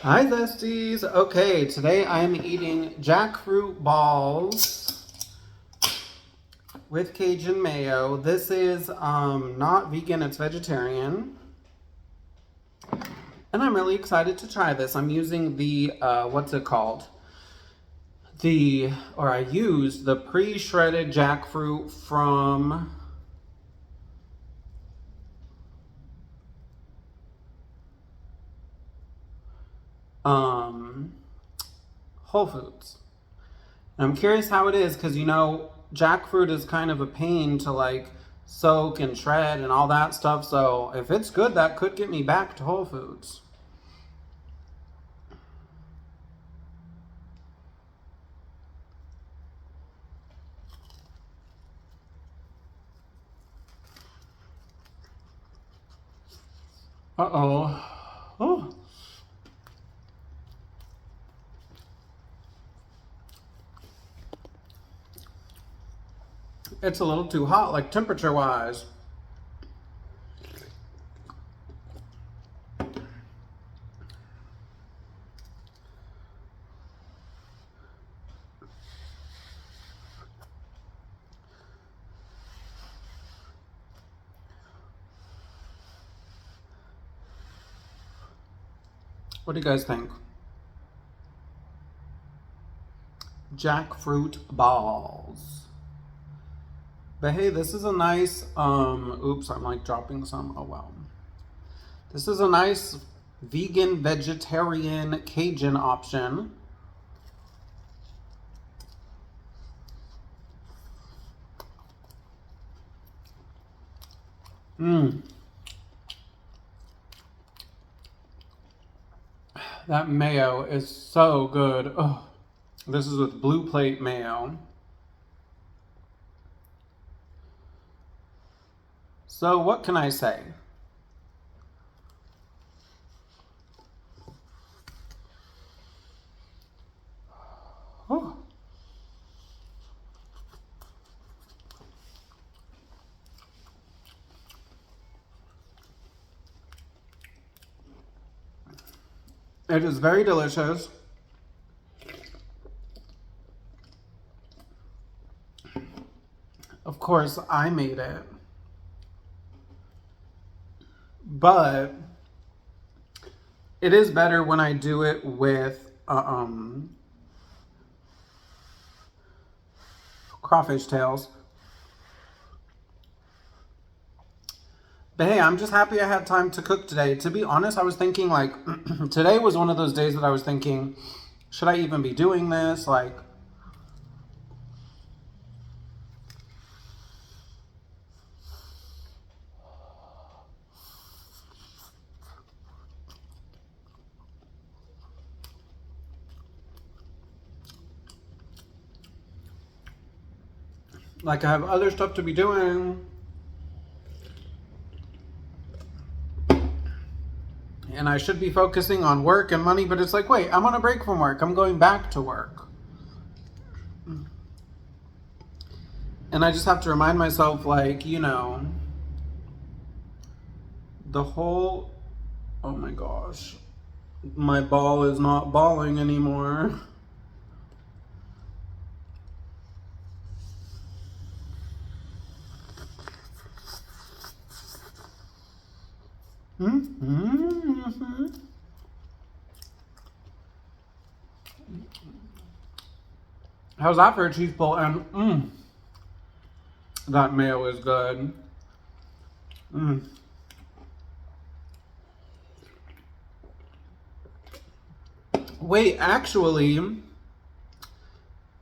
Hi Zesties! Okay, today I'm eating jackfruit balls with Cajun mayo. This is not vegan, it's vegetarian. And I'm really excited to try this. I'm using the, what's it called? I used the pre-shredded jackfruit from Whole Foods. I'm curious how it is because, jackfruit is kind of a pain to like soak and shred and all that stuff. So if it's good, that could get me back to Whole Foods. Uh-oh. Oh. It's a little too hot, like temperature-wise. What do you guys think? Jackfruit balls. But hey, this is a nice, oops, I'm like dropping some. Oh, wow. This is a nice vegan, vegetarian, Cajun option. Mmm. That mayo is so good. Oh, this is with Blue Plate mayo. So what can I say? Oh. It is very delicious. Of course, I made it. But it is better when I do it with crawfish tails. But hey, I'm just happy I had time to cook today. To be honest, I was thinking like, today was one of those days that I was thinking, should I even be doing this? Like I have other stuff to be doing. And I should be focusing on work and money, but it's like, wait, I'm on a break from work. I'm going back to work. And I just have to remind myself, like, the whole, oh my gosh, my ball is not balling anymore. Mm-hmm. How's that for a cheese bowl? And that mayo is good. Wait, actually,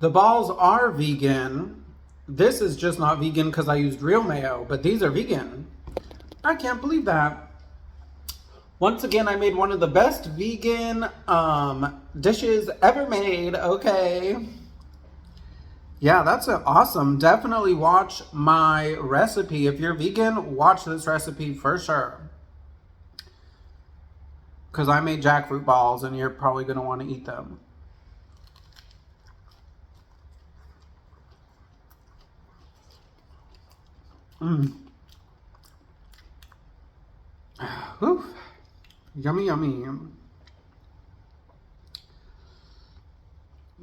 the balls are vegan. This is just not vegan because I used real mayo, but these are vegan. I can't believe that. Once again, I made one of the best vegan dishes ever made, okay? Yeah, that's awesome. Definitely watch my recipe. If you're vegan, watch this recipe for sure. Because I made jackfruit balls and you're probably going to want to eat them. Whew. Yummy, yummy.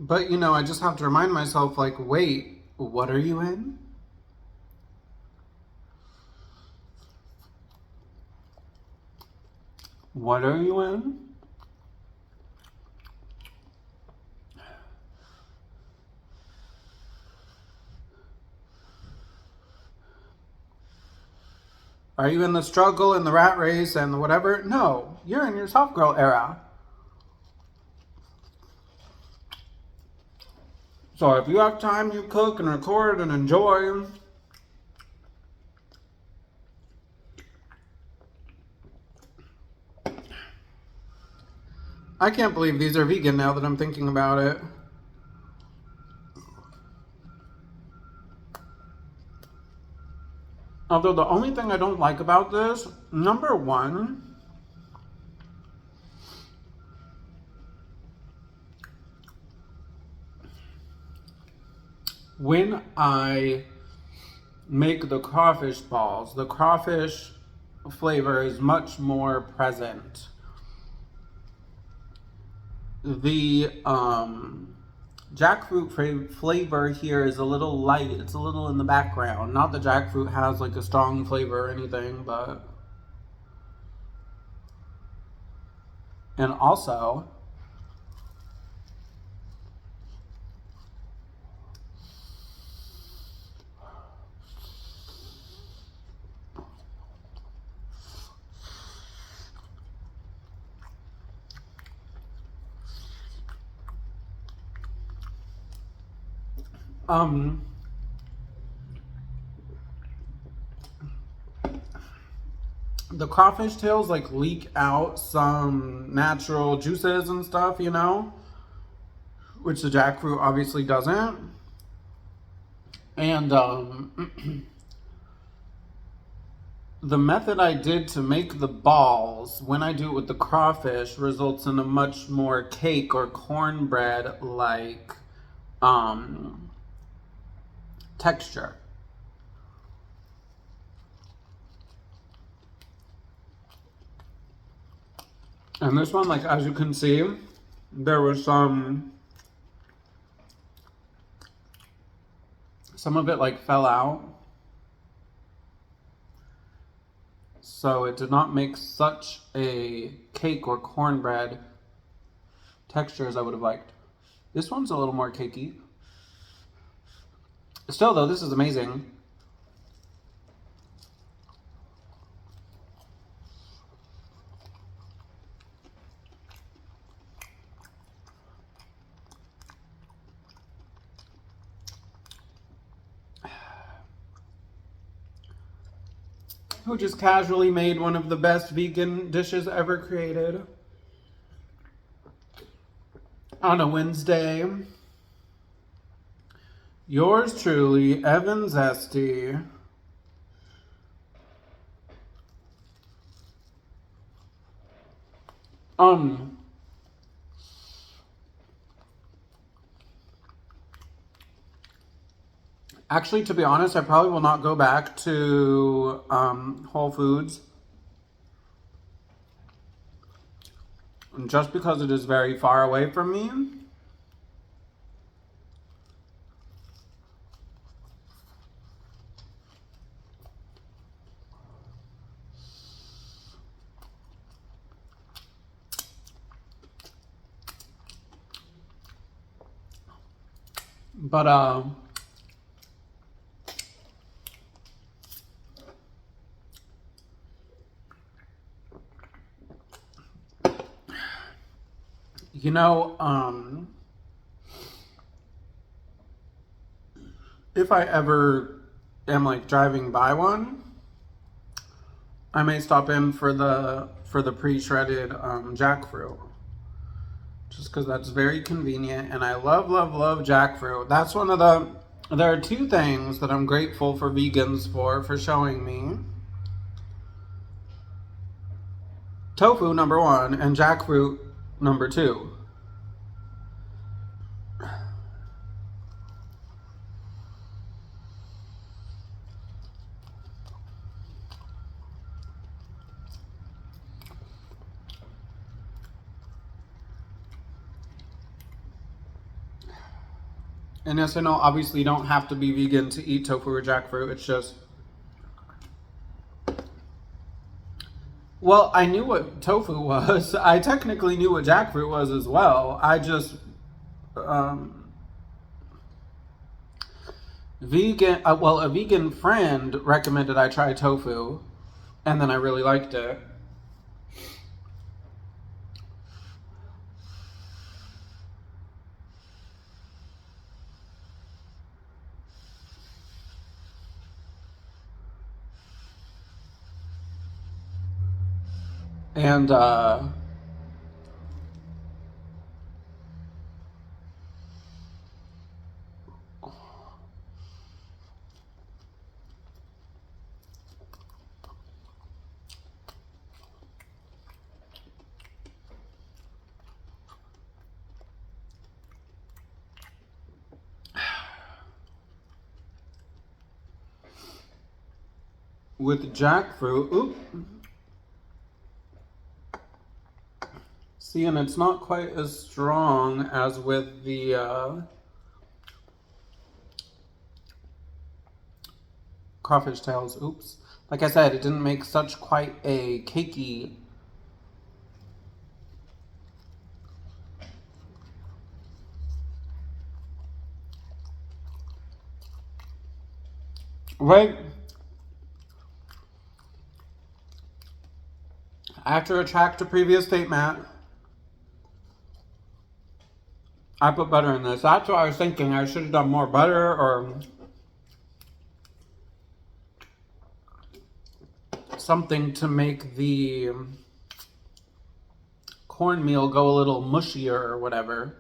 But, you know, I just have to remind myself, like, wait, what are you in? What are you in? Are you in the struggle and the rat race and the whatever? No, you're in your soft girl era. So if you have time, you cook and record and enjoy. I can't believe these are vegan now that I'm thinking about it. Although the only thing I don't like about this, number one, when I make the crawfish balls, the crawfish flavor is much more present. The jackfruit flavor here is a little light. It's a little in the background. Not that jackfruit has like a strong flavor or anything, but... And also, the crawfish tails like leak out some natural juices and stuff, you know, which the jackfruit obviously doesn't. And the method I did to make the balls, when I do it with the crawfish, results in a much more cake or cornbread like texture. And this one, like, as you can see, there was some of it like fell out. So it did not make such a cake or cornbread texture as I would have liked. This one's a little more cakey. Still though, this is amazing. Who just casually made one of the best vegan dishes ever created on a Wednesday. Yours truly, Evan Zesty. Actually, to be honest, I probably will not go back to Whole Foods. Just because it is very far away from me. But you know, if I ever am like driving by one, I may stop in for the pre-shredded jackfruit. Just because that's very convenient, and I love, love, love jackfruit. That's one of the... There are two things that I'm grateful for vegans for showing me. Tofu, number one, and jackfruit, number two. And yes, I know obviously you don't have to be vegan to eat tofu or jackfruit. It's just, well, I knew what tofu was. I technically knew what jackfruit was as well. I just, a vegan friend recommended I try tofu, and then I really liked it. And with jackfruit, oop. See, and it's not quite as strong as with the crawfish tails. Oops. Like I said, it didn't make such quite a cakey. Right? I have to retract a previous statement. I put butter in this. That's what I was thinking. I should have done more butter or something to make the cornmeal go a little mushier or whatever.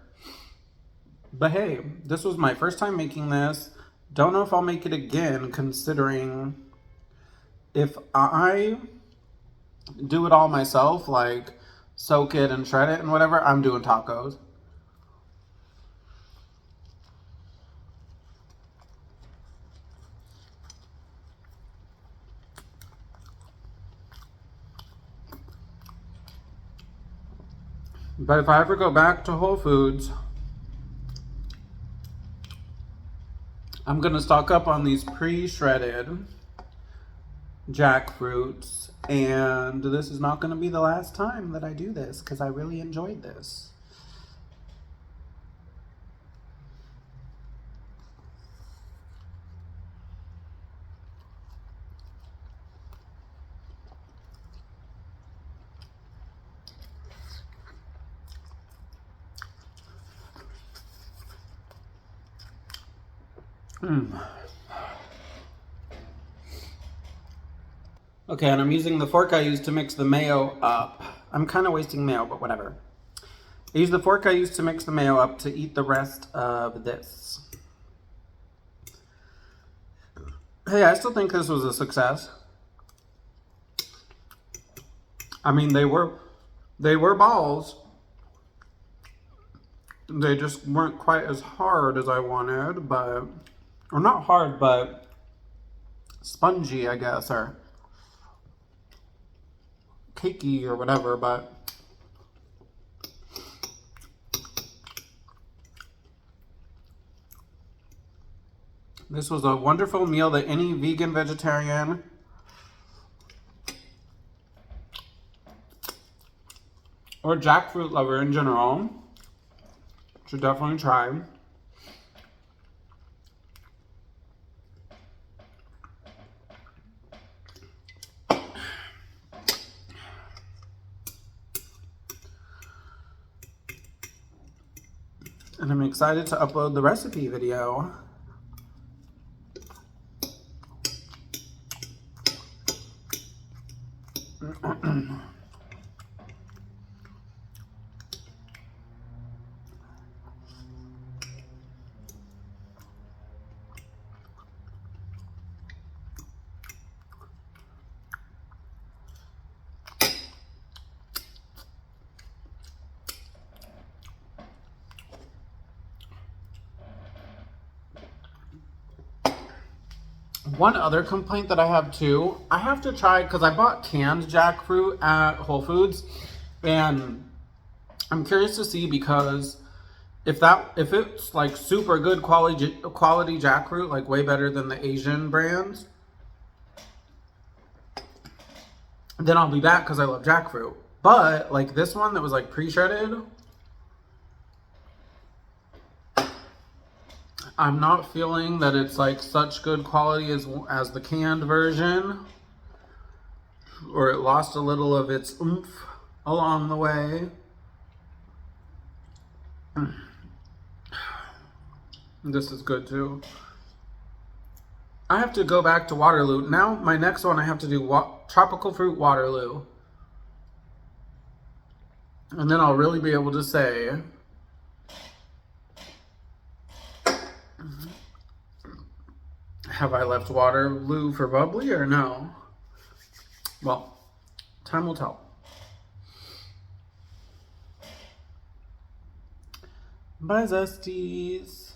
But hey, this was my first time making this. Don't know if I'll make it again, considering if I do it all myself, like soak it and shred it and whatever, I'm doing tacos. But if I ever go back to Whole Foods, I'm gonna stock up on these pre-shredded jackfruits, and this is not gonna be the last time that I do this because I really enjoyed this. Okay, and I'm using the fork I used to mix the mayo up. I'm kind of wasting mayo, but whatever. I used the fork I used to mix the mayo up to eat the rest of this. Hey, I still think this was a success. I mean, they were balls. They just weren't quite as hard as I wanted, but, or not hard, but spongy, I guess, or cakey or whatever, but this was a wonderful meal that any vegan, vegetarian, or jackfruit lover in general should definitely try. And I'm excited to upload the recipe video. One other complaint that I have too, I have to try, because I bought canned jackfruit at Whole Foods, and I'm curious to see, because if it's like super good quality jackfruit, like way better than the Asian brands, then I'll be back because I love jackfruit. But like this one that was like pre-shredded, I'm not feeling that it's like such good quality as the canned version, or it lost a little of its oomph along the way. This is good too. I have to go back to Waterloo. Now my next one I have to do tropical fruit Waterloo. And then I'll really be able to say have I left Waterloo for bubbly or no? Well, time will tell. Bye, Zesties.